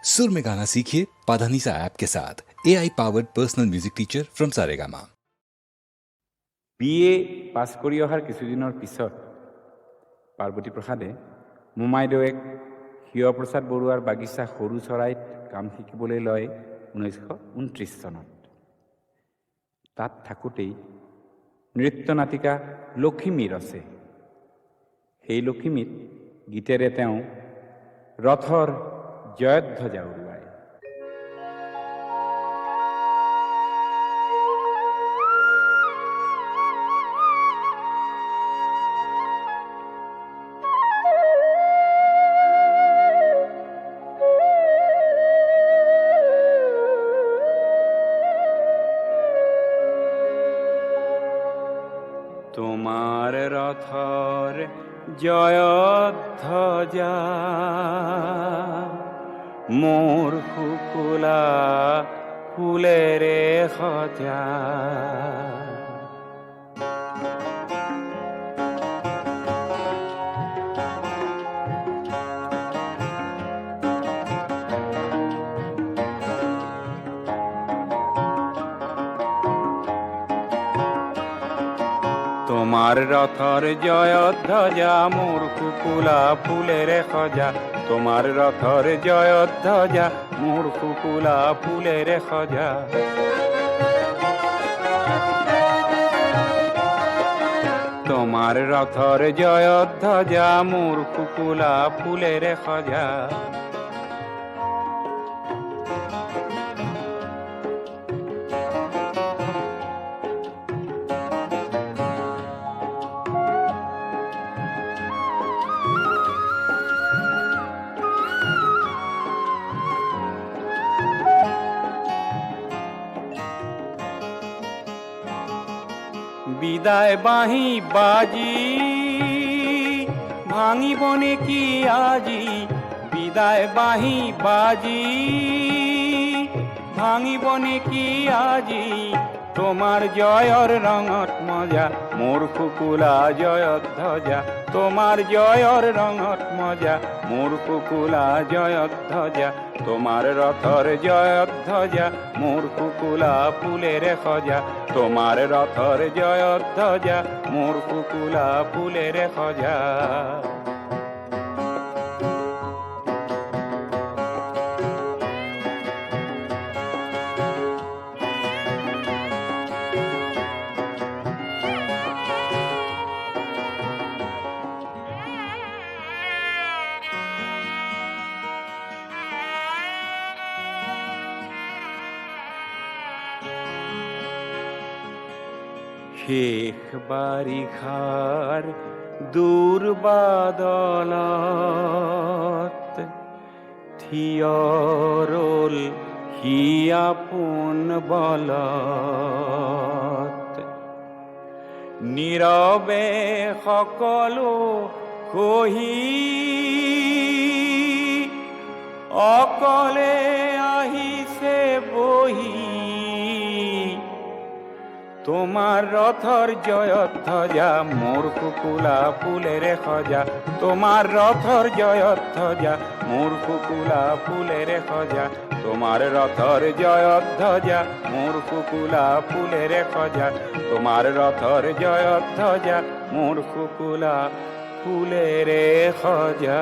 सुर में गाना सीखिए पाधानीसा ऐप के साथ। AI powered personal music teacher from Saregama. BA pass কৰি অহাৰ কিছুদিনৰ পিছত পাৰ্বতী প্ৰসাদে মোমাইদেউক শিৱপ্ৰসাদ বৰুৱাৰ বাগিচা সৰু চৰাইত কাম শিকিবলৈ লয় 1929 চনত। তাত থাকোঁতেই নৃত্য নাটিকা লখিমীৰ আছে। সেই লখিমীত গীতেৰে তেওঁ ৰথৰ জয়ধ্বজা উৰুৱায়। তোমার রথর জয়ধ্বজা মোর শুকুলা ফুলেরে সজা। তোমার রথর জয়ধ্বজা মোর কুকুলা ফুলের সজা। তোমার রথর জয়ধ্বজা মোর কুকুলা ফুলের সজা। তোমার রথর জয়ধ্বজা মোর কুকুলা ফুলের সজা। বিদায় বাঁহি বাজি ভাঙিবনে কি আজি। বিদায় বাঁহি বাজি ভাঙিবনে কি আজি। তোমার জয়র রঙত মজা মোর কুকুলা জয়ধ্বজা। তোমার জয়র রঙত মজা মোর কুকুলা জয়ধ্বজা। তোমার রথর জয়ধ্বজা মোর কুকুলা ফুলের সজা। তোমার রথর জয়ধ্বজা মোর কুকুলা ফুলের সজা। শেষ বাৰিষাৰ দূৰ বাদলত থিয় ৰল সি আপোন বলত। নীৰৱে সকলো সহি অকলে আহিছে বহি। তোমার রথর জয়ধ্বজা মোর কুকুলা ফুলের সজা। তোমার রথর জয়ধ্বজা মোর কুকুলা ফুলের সজা। তোমার রথর জয়ধ্বজা মোর কুকুলা ফুলের সজা। তোমার রথর জয়ধ্বজা মোর কুকুলা ফুলের সজা।